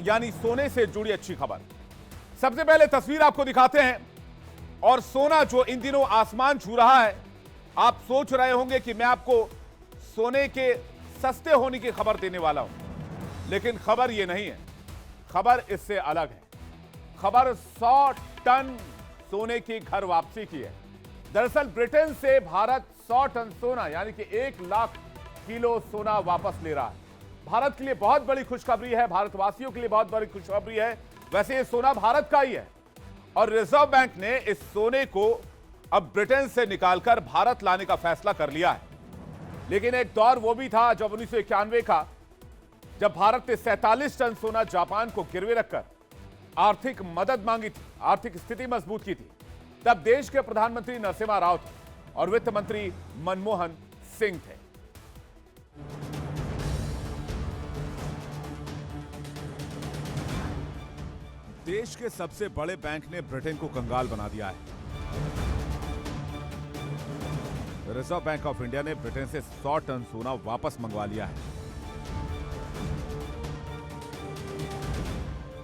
यानी सोने से जुड़ी अच्छी खबर। सबसे पहले तस्वीर आपको दिखाते हैं और सोना जो इन दिनों आसमान छू रहा है। आप सोच रहे होंगे कि मैं आपको सोने के सस्ते होने की खबर देने वाला हूं, लेकिन खबर यह नहीं है। खबर इससे अलग है। खबर 100 टन सोने की घर वापसी की है। दरअसल ब्रिटेन से भारत 100 टन सोना यानी कि 1 लाख किलो सोना वापस ले रहा है। भारत के लिए बहुत बड़ी खुशखबरी है, भारतवासियों के लिए बहुत बड़ी खुशखबरी है। वैसे ये सोना भारत का ही है और रिजर्व बैंक ने इस सोने को अब ब्रिटेन से निकालकर भारत लाने का फैसला कर लिया है। लेकिन एक दौर वो भी था जब 1991 का, जब भारत ने 47 टन सोना जापान को गिरवे रखकर आर्थिक मदद मांगी थी, आर्थिक स्थिति मजबूत की थी। तब देश के प्रधानमंत्री नरसिम्हा राव थे और वित्त मंत्री मनमोहन सिंह थे। देश के सबसे बड़े बैंक ने ब्रिटेन को कंगाल बना दिया है। रिजर्व बैंक ऑफ इंडिया ने ब्रिटेन से 100 टन सोना वापस मंगवा लिया है।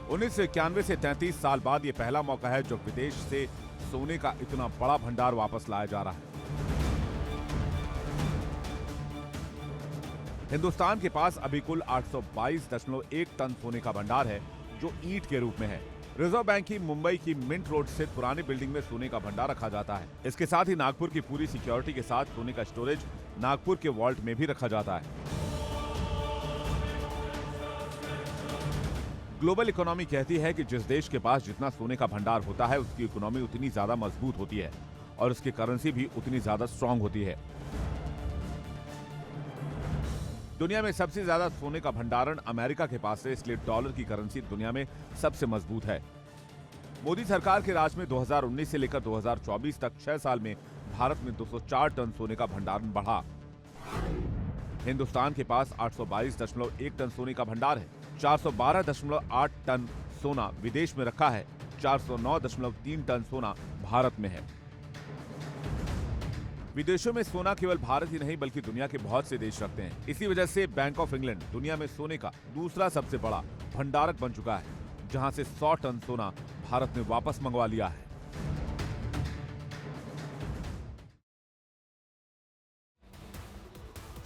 1991 से 33 साल बाद यह पहला मौका है जब विदेश से सोने का इतना बड़ा भंडार वापस लाया जा रहा है। हिंदुस्तान के पास अभी कुल 822.1 टन सोने का भंडार है, जो ईंट के रूप में है। रिजर्व बैंक की मुंबई की मिंट रोड स्थित पुरानी बिल्डिंग में सोने का भंडार रखा जाता है। इसके साथ ही नागपुर की पूरी सिक्योरिटी के साथ सोने का स्टोरेज नागपुर के वॉल्ट में भी रखा जाता है। ग्लोबल इकोनॉमी कहती है कि जिस देश के पास जितना सोने का भंडार होता है, उसकी इकोनॉमी उतनी ज्यादा मजबूत होती है और उसकी करेंसी भी उतनी ज्यादा स्ट्रांग होती है। दुनिया में सबसे ज्यादा सोने का भंडारण अमेरिका के पास है, इसलिए डॉलर की करेंसी दुनिया में सबसे मजबूत है। मोदी सरकार के राज में 2019 से लेकर 2024 तक 6 साल में भारत में 204 टन सोने का भंडारण बढ़ा। हिंदुस्तान के पास 822.1 टन सोने का भंडार है। 412.8 टन सोना विदेश में रखा है। 409.3 टन सोना भारत में है। विदेशों में सोना केवल भारत ही नहीं बल्कि दुनिया के बहुत से देश रखते हैं। इसी वजह से बैंक ऑफ इंग्लैंड दुनिया में सोने का दूसरा सबसे बड़ा भंडारक बन चुका है, जहां से 100 टन सोना भारत ने वापस मंगवा लिया है।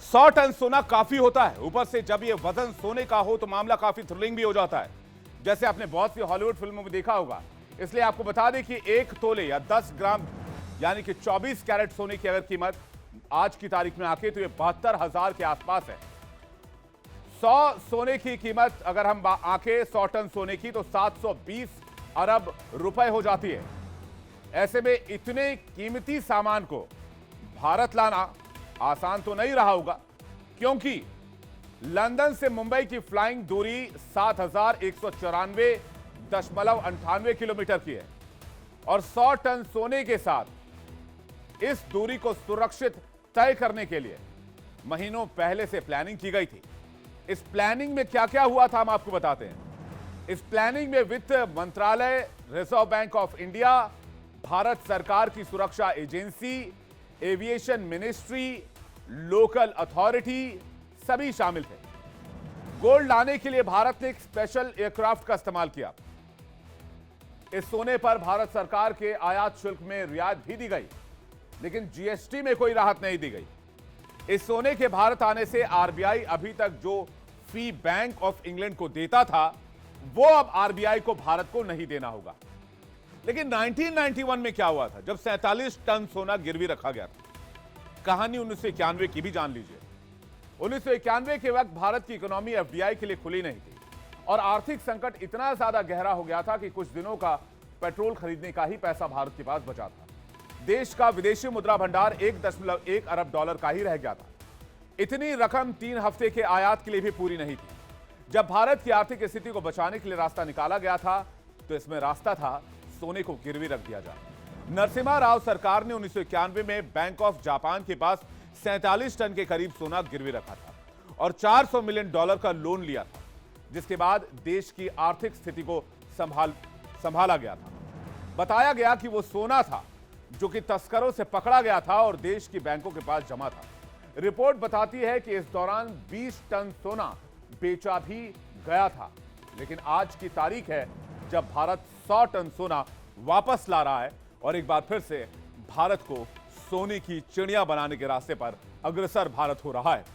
सौ टन सोना काफी होता है। ऊपर से जब ये वजन सोने का हो तो मामला काफी थ्रिलिंग भी हो जाता है, जैसे आपने बहुत सी हॉलीवुड फिल्मों में देखा होगा। इसलिए आपको बता दें कि 1 तोले या 10 ग्राम यानी कि 24 कैरेट सोने की अगर कीमत आज की तारीख में आके तो ये 72,000 के आसपास है। 100 सोने की कीमत अगर हम आके 100 टन सोने की तो 720 अरब रुपए हो जाती है। ऐसे में इतने कीमती सामान को भारत लाना आसान तो नहीं रहा होगा, क्योंकि लंदन से मुंबई की फ्लाइंग दूरी 7,194.98 किलोमीटर की है और 100 टन सोने के साथ इस दूरी को सुरक्षित तय करने के लिए महीनों पहले से प्लानिंग की गई थी। इस प्लानिंग में क्या क्या हुआ था हम आपको बताते हैं। इस प्लानिंग में वित्त मंत्रालय, reserve bank of India, Bharat सरकार की सुरक्षा agency, aviation ministry, local authority सभी शामिल थे। गोल्ड लाने के लिए भारत ने एक स्पेशल एयरक्राफ्ट का इस्तेमाल किया। इस सोने पर भारत सरकार के आयात शुल्क में रियायत भी दी गई, लेकिन जीएसटी में कोई राहत नहीं दी गई। इस सोने के भारत आने से आरबीआई अभी तक जो फी बैंक ऑफ इंग्लैंड को देता था, वो अब आरबीआई को भारत को नहीं देना होगा। लेकिन 1991 में क्या हुआ था, जब 47 टन सोना गिरवी रखा गया था। कहानी 1991 की भी जान लीजिए। 1991 के वक्त भारत की इकोनॉमी एफडीआई के लिए खुली नहीं थी और आर्थिक संकट इतना ज्यादा गहरा हो गया था कि कुछ दिनों का पेट्रोल खरीदने का ही पैसा भारत के पास बचा था। देश का विदेशी मुद्रा भंडार 1.1 अरब डॉलर का ही रह गया था। इतनी रकम 3 हफ्ते के आयात के लिए भी पूरी नहीं थी। जब भारत की आर्थिक स्थिति को बचाने के लिए रास्ता निकाला गया था, तो इसमें रास्ता था सोने को गिरवी रख दिया जाए। नरसिम्हा राव सरकार ने 1991 में बैंक ऑफ जापान के पास 47 टन के करीब सोना गिरवी रखा था और $400 मिलियन का लोन लिया था, जिसके बाद देश की आर्थिक स्थिति को संभाला गया था। बताया गया कि वो सोना था जो कि तस्करों से पकड़ा गया था और देश की बैंकों के पास जमा था। रिपोर्ट बताती है कि इस दौरान 20 टन सोना बेचा भी गया था। लेकिन आज की तारीख है जब भारत 100 टन सोना वापस ला रहा है और एक बार फिर से भारत को सोने की चिड़िया बनाने के रास्ते पर अग्रसर भारत हो रहा है।